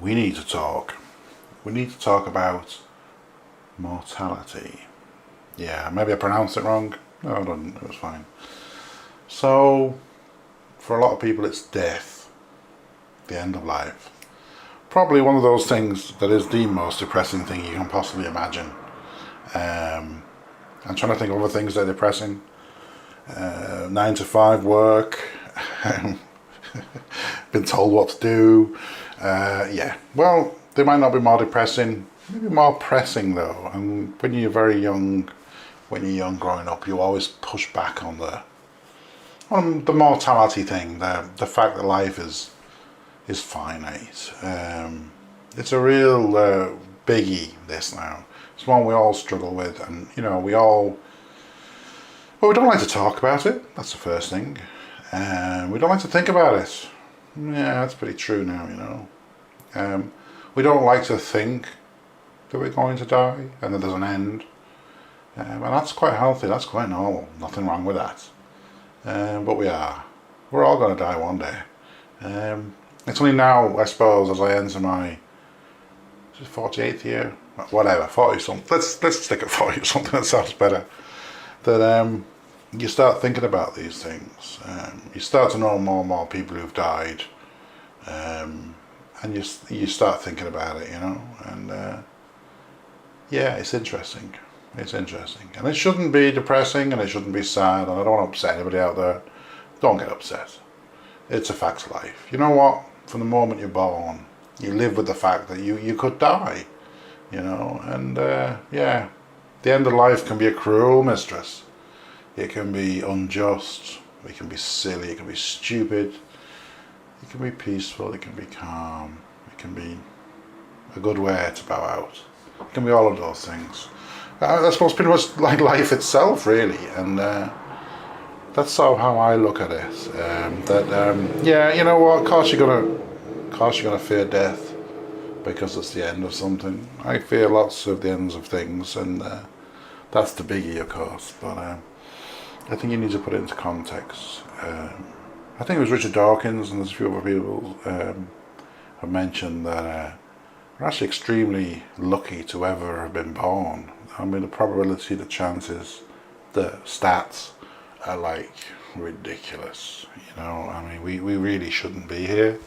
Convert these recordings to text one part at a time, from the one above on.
we need to talk. We need to talk about mortality. Yeah, maybe I pronounced it wrong. No, I didn't. It was fine. So, for a lot of people, it's death, the end of life. Probably one of those things that is the most depressing thing you can possibly imagine. I'm trying to think of other things that are depressing. 9 to 5 work. Been told what to do. Yeah, well, they might not be more depressing, maybe more pressing though. And when you're very young, growing up, you always push back on the mortality thing, the fact that life is finite. It's a real biggie, this now. It's one we all struggle with, and we don't like to talk about it. That's the first thing. We don't like to think about it. Yeah, that's pretty true now, we don't like to think that we're going to die and that there's an end. And that's quite healthy, that's quite normal. Nothing wrong with that. But we are. We're all going to die one day. It's only now, I suppose, as I enter my 48th year, whatever, 40 something. Let's stick at 40 or something. That sounds better. That you start thinking about these things. You start to know more and more people who've died, and you start thinking about it, And yeah, it's interesting. It's interesting, and it shouldn't be depressing, and it shouldn't be sad. And I don't want to upset anybody out there. Don't get upset. It's a fact of life. You know what? From the moment you're born, you live with the fact that you could die. And yeah, the end of life can be a cruel mistress. It can be unjust, it can be silly, it can be stupid, it can be peaceful, it can be calm, it can be a good way to bow out. It can be all of those things. I suppose pretty much like life itself, really, and that's sort of how I look at it. Yeah, you know what? Of course you're gonna fear death because it's the end of something. I fear lots of the ends of things, and that's the biggie, of course. But I think you need to put it into context. I think it was Richard Dawkins, and there's a few other people have mentioned that we're actually extremely lucky to ever have been born. I mean, the probability, the chances, the stats are like ridiculous. I mean, we really shouldn't be here.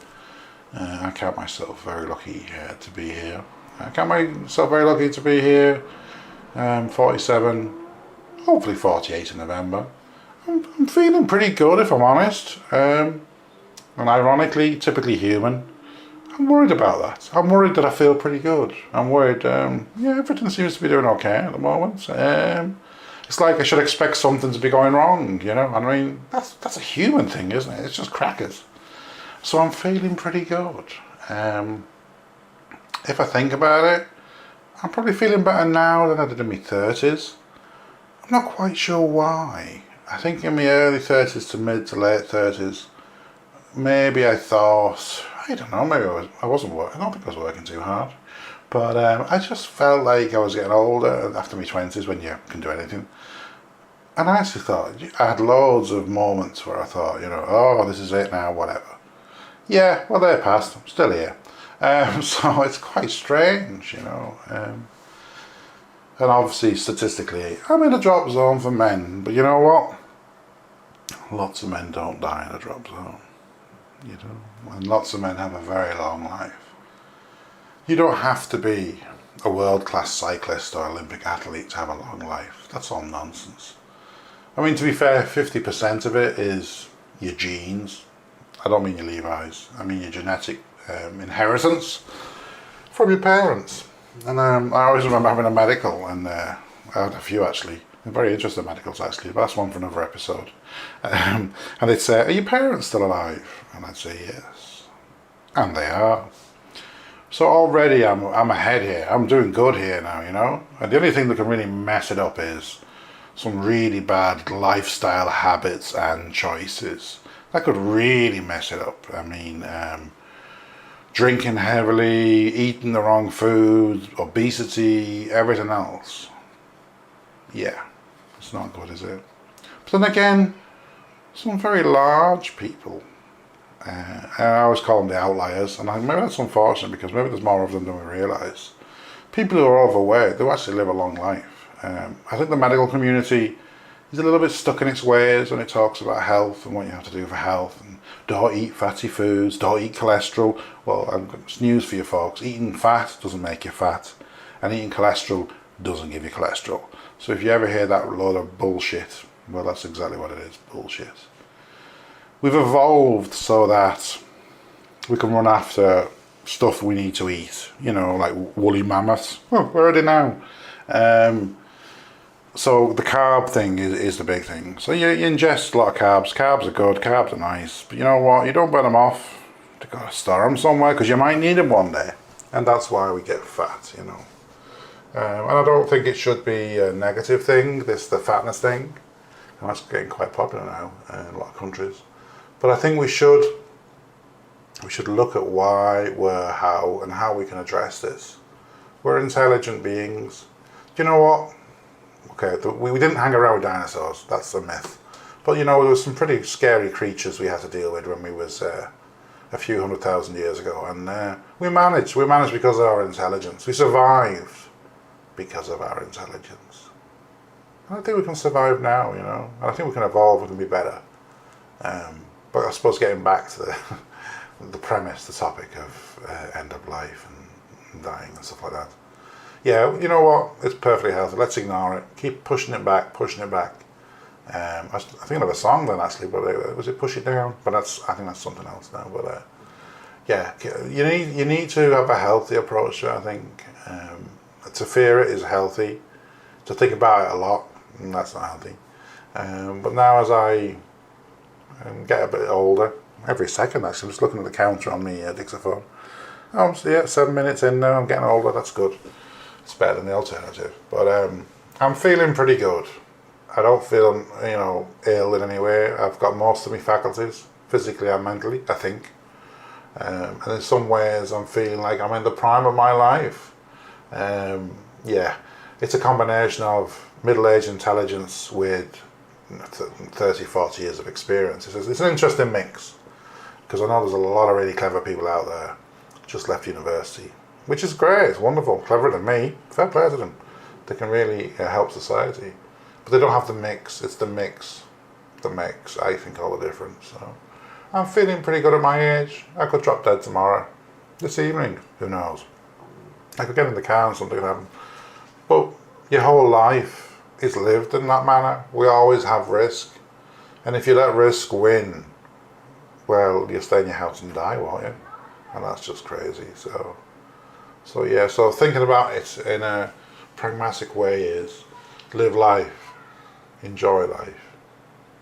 I count myself very lucky to be here. I count myself very lucky to be here. 47, hopefully 48 in November. I'm feeling pretty good, if I'm honest. And ironically, typically human. I'm worried about that. I'm worried that I feel pretty good. I'm worried, yeah, everything seems to be doing okay at the moment. It's like I should expect something to be going wrong, I mean, that's a human thing, isn't it? It's just crackers. So I'm feeling pretty good. If I think about it, I'm probably feeling better now than I did in my 30s. I'm not quite sure why. I think in my early 30s to mid to late 30s, maybe I thought, I don't know, maybe I wasn't working. I don't think I was working too hard. But I just felt like I was getting older after my 20s when you can do anything. And I actually thought, I had loads of moments where I thought, oh, this is it now, whatever. Yeah, well, they're past. I'm still here. So it's quite strange, And obviously, statistically, I'm in a drop zone for men. But you know what? Lots of men don't die in a drop zone. And lots of men have a very long life. You don't have to be a world-class cyclist or Olympic athlete to have a long life. That's all nonsense. I mean, to be fair, 50% of it is your genes. I don't mean your Levi's. I mean your genetic inheritance from your parents. And I always remember having a medical, and I had a few actually. I'm very interested in medicals actually, but that's one for another episode. And they'd say, "Are your parents still alive?" And I'd say, "Yes," and they are. So already I'm ahead here. I'm doing good here now, And the only thing that can really mess it up is some really bad lifestyle habits and choices. That could really mess it up. I mean, drinking heavily, eating the wrong food, obesity, everything else. Yeah, it's not good, is it? But then again, some very large people And I always call them the outliers, and maybe that's unfortunate because maybe there's more of them than we realise. People who are overweight, they actually live a long life. I think the medical community is a little bit stuck in its ways when it talks about health and what you have to do for health. And don't eat fatty foods, don't eat cholesterol. Well, it's news for you folks. Eating fat doesn't make you fat, and eating cholesterol doesn't give you cholesterol. So if you ever hear that load of bullshit, well, that's exactly what it is, bullshit. We've evolved so that we can run after stuff we need to eat, you know, like woolly mammoths. Oh, where are they now? So the carb thing is the big thing. So you ingest a lot of carbs. Carbs are good, carbs are nice. But you know what? You don't burn them off. You've got to store them somewhere because you might need them one day. And that's why we get fat, you know. And I don't think it should be a negative thing, the fatness thing. And that's getting quite popular now in a lot of countries. But I think we should look at why, where, how, and how we can address this. We're intelligent beings. Do you know what? Okay, we didn't hang around with dinosaurs. That's a myth. But you know, there was some pretty scary creatures we had to deal with when we was a few 100,000 years ago, and we managed. We managed because of our intelligence. We survived because of our intelligence. And I think we can survive now, you know. And I think we can evolve. We can be better. But I suppose getting back to the premise, the topic of end of life and dying and stuff like that. Yeah, you know what? It's perfectly healthy. Let's ignore it. Keep pushing it back, pushing it back. I was thinking of a song then actually, but was it Push It Down? But I think that's something else now. But yeah, you need to have a healthy approach to it, I think. To fear it is healthy. To think about it a lot, that's not healthy. But now as I get a bit older, every second actually, I'm just looking at the counter on me dictaphone. Oh, so yeah, 7 minutes in now, I'm getting older, that's good. It's better than the alternative. But I'm feeling pretty good. I don't feel, you know, ill in any way. I've got most of my faculties, physically and mentally, I think. And in some ways I'm feeling like I'm in the prime of my life. Yeah, it's a combination of middle-aged intelligence with 30, 40 years of experience. It's an interesting mix, because I know there's a lot of really clever people out there just left university, which is great, it's wonderful, cleverer than me, fair play to them. They can really help society, but they don't have the mix. It's the mix that makes, I think, all the difference. So I'm feeling pretty good at my age. I could drop dead tomorrow, this evening, who knows. I could get in the car and something could happen. But your whole life is lived in that manner. We always have risk, and if you let risk win, well, you'll stay in your house and die, won't you? And that's just crazy. So yeah, so thinking about it in a pragmatic way is live life, enjoy life,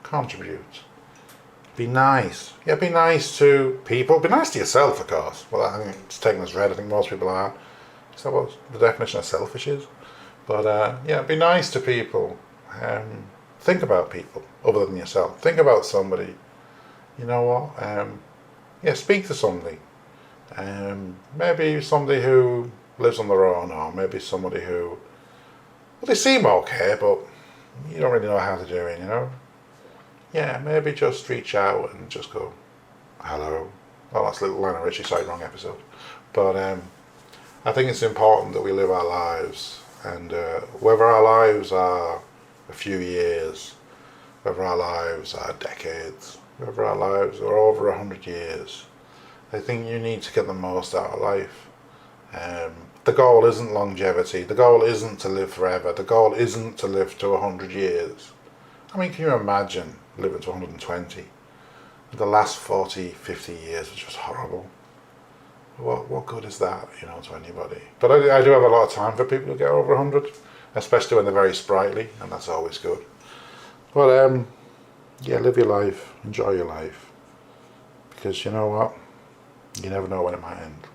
contribute, be nice. Yeah, be nice to people, be nice to yourself, of course. Well, I think it's taken as read, I think most people are. Is that what the definition of selfish is? But yeah, be nice to people. Think about people other than yourself. Think about somebody. You know what? Yeah, speak to somebody. Maybe somebody who lives on their own, or maybe somebody who, well, they seem okay, but you don't really know how to do it, you know? Yeah, maybe just reach out and just go, hello. Well, that's Little Lionel Richie, sorry, wrong episode. But I think it's important that we live our lives, and whether our lives are a few years, whether our lives are decades, whether our lives are over 100 years, I think you need to get the most out of life. The goal isn't longevity. The goal isn't to live forever. The goal isn't to live to 100 years. I mean, can you imagine living to 120? The last 40, 50 years was just horrible. What good is that, you know, to anybody? But I do have a lot of time for people who get over 100, especially when they're very sprightly, and that's always good. But yeah, live your life, enjoy your life, because you know what? You never know when it might end.